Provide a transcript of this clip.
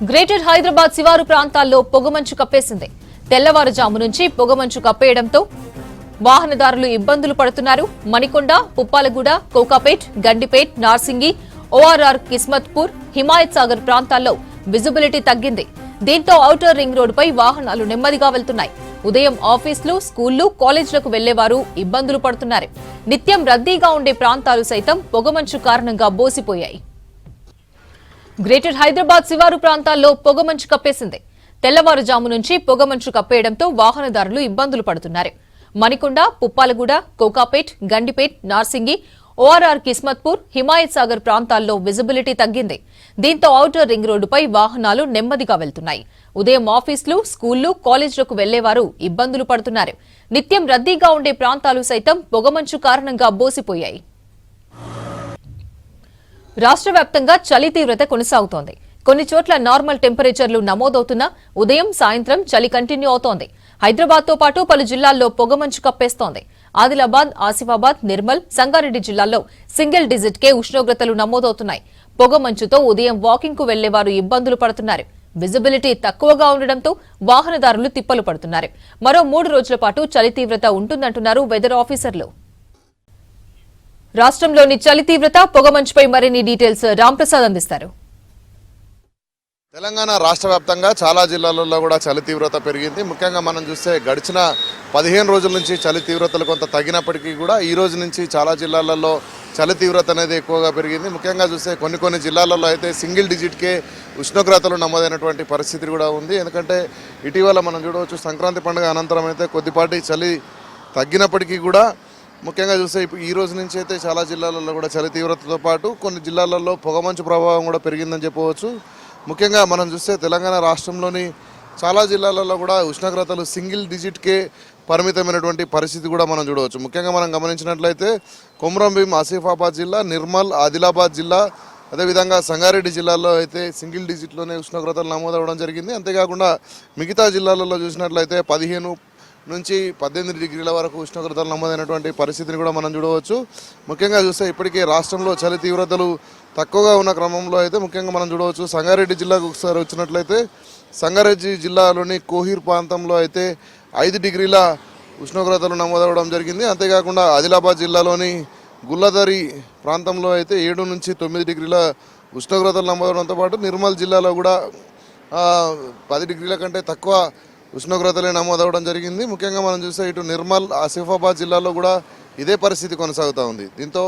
Greater Hyderabad శివారు ప్రాంతాల్లో పొగమంచు కప్పేసింది. తెల్లవారుజాము నుంచి పొగమంచు కప్పేయడంతో వాహనదారులు ఇబ్బందులు పడుతున్నారు. మణికొండ, పుప్పాలగూడ, కోకాపేట్, గండిపేట్, నార్సింగి, ఓఆర్ఆర్, కిస్మత్పూర్, హిమాయత్ సాగర్ ప్రాంతాల్లో విజిబిలిటీ తగ్గింది. దీంతో ఔటర్ రింగ్ రోడ్డుపై వాహనాలు నెమ్మదిగా వెళ్తున్నాయి. ఉదయం ఆఫీసులు, స్కూళ్లు, కాలేజీలకు వెళ్లేవారు ఇబ్బందులు పడుతున్నారు. నిత్యం రద్దీగా ఉండే ప్రాంతాలు సైతం పొగమంచు కారణంగా బోసిపోయాయి. గ్రేటర్ హైదరాబాద్ శివారు ప్రాంతాల్లో పొగమంచు కప్పేసింది. తెల్లవారుజాము నుంచి పొగమంచు కప్పేయడంతో వాహనదారులు ఇబ్బందులు పడుతున్నారు. మణికొండ, పుప్పాలగూడ, కోకాపేట్, గండిపేట్, నార్సింగి, ఓఆర్ఆర్, కిస్మత్పూర్, హిమాయత్ సాగర్ ప్రాంతాల్లో విజిబిలిటీ తగ్గింది. దీంతో ఔటర్ రింగ్ రోడ్డుపై వాహనాలు నెమ్మదిగా వెళ్తున్నాయి. ఉదయం ఆఫీసులు, స్కూళ్లు, కాలేజీలకు వెళ్లేవారు ఇబ్బందులు పడుతున్నారు. నిత్యం రద్దీగా ఉండే ప్రాంతాలు సైతం పొగమంచు కారణంగా బోసిపోయాయి. రాష్ట్ర వ్యాప్తంగా చలి తీవ్రత కొనసాగుతోంది. కొన్ని చోట్ల నార్మల్ టెంపరేచర్లు నమోదవుతున్నా ఉదయం, సాయంత్రం చలి కంటిన్యూ అవుతోంది. హైదరాబాద్ తో పాటు పలు జిల్లాల్లో పొగమంచు కప్పేస్తోంది. ఆదిలాబాద్, ఆసిఫాబాద్, నిర్మల్, సంగారెడ్డి జిల్లాల్లో సింగిల్ డిజిట్ కే ఉష్ణోగ్రతలు నమోదవుతున్నాయి. పొగమంచుతో ఉదయం వాకింగ్ కు వెళ్లేవారు ఇబ్బందులు పడుతున్నారు. విజిబిలిటీ తక్కువగా ఉండడంతో వాహనదారులు తిప్పలు పడుతున్నారు. మరో 3 రోజుల పాటు చలి తీవ్రత ఉంటుందంటున్నారు వెదర్ ఆఫీసర్లు. రాష్ట్రంలోని చలి తీవ్రత, పొగమంచుపై మరిన్ని డీటెయిల్స్ రాంప్రసాద్ అందిస్తారు. తెలంగాణ రాష్ట్ర వ్యాప్తంగా చాలా జిల్లాలలో కూడా చలి తీవ్రత పెరిగింది. ముఖ్యంగా మనం చూస్తే గడిచిన 15 రోజుల నుంచి చలి తీవ్రతలు కొంత తగ్గినప్పటికీ కూడా ఈ రోజు నుంచి చాలా జిల్లాలలో చలి తీవ్రత అనేది ఎక్కువగా పెరిగింది. ముఖ్యంగా చూస్తే కొన్ని జిల్లాలలో అయితే సింగిల్ డిజిట్కే ఉష్ణోగ్రతలు నమోదైనటువంటి పరిస్థితి కూడా ఉంది. ఎందుకంటే ఇటీవల మనం చూడవచ్చు, సంక్రాంతి పండుగ అనంతరం అయితే కొద్దిపాటి చలి తగ్గినప్పటికీ కూడా ముఖ్యంగా చూస్తే ఈ రోజు నుంచి అయితే చాలా జిల్లాలలో కూడా చలి తీవ్రతతో పాటు కొన్ని జిల్లాలలో పొగమంచు ప్రభావం కూడా పెరిగిందని చెప్పవచ్చు. ముఖ్యంగా మనం చూస్తే తెలంగాణ రాష్ట్రంలోని చాలా జిల్లాలలో కూడా ఉష్ణోగ్రతలు సింగిల్ డిజిట్కే పరిమితమైనటువంటి పరిస్థితి కూడా మనం చూడవచ్చు. ముఖ్యంగా మనం గమనించినట్లయితే కొమురంభీం, ఆసిఫాబాద్ జిల్లా, నిర్మల్, ఆదిలాబాద్ జిల్లా, అదేవిధంగా సంగారెడ్డి జిల్లాలో అయితే సింగిల్ డిజిట్లోనే ఉష్ణోగ్రతలు నమోదవడం జరిగింది. అంతేకాకుండా మిగతా జిల్లాలలో చూసినట్లయితే 15 నుంచి 18 డిగ్రీల వరకు ఉష్ణోగ్రతలు నమోదైనటువంటి పరిస్థితిని కూడా మనం చూడవచ్చు. ముఖ్యంగా చూస్తే ఇప్పటికే రాష్ట్రంలో చలి తీవ్రతలు తక్కువగా ఉన్న క్రమంలో అయితే ముఖ్యంగా మనం చూడవచ్చు, సంగారెడ్డి జిల్లాకు ఒకసారి వచ్చినట్లయితే సంగారెడ్డి జిల్లాలోని కోహీర్ ప్రాంతంలో అయితే 5 డిగ్రీల ఉష్ణోగ్రతలు నమోదవడం జరిగింది. అంతేకాకుండా ఆదిలాబాద్ జిల్లాలోని గుల్లదరి ప్రాంతంలో అయితే 7 నుంచి 9 డిగ్రీల ఉష్ణోగ్రతలు నమోదవడంతో పాటు నిర్మల్ జిల్లాలో కూడా 10 డిగ్రీల కంటే తక్కువ ఉష్ణోగ్రతలే నమోదవడం జరిగింది. ముఖ్యంగా మనం చూస్తే ఇటు నిర్మల్, ఆసిఫాబాద్ జిల్లాలో కూడా ఇదే పరిస్థితి కొనసాగుతూ ఉంది. దీంతో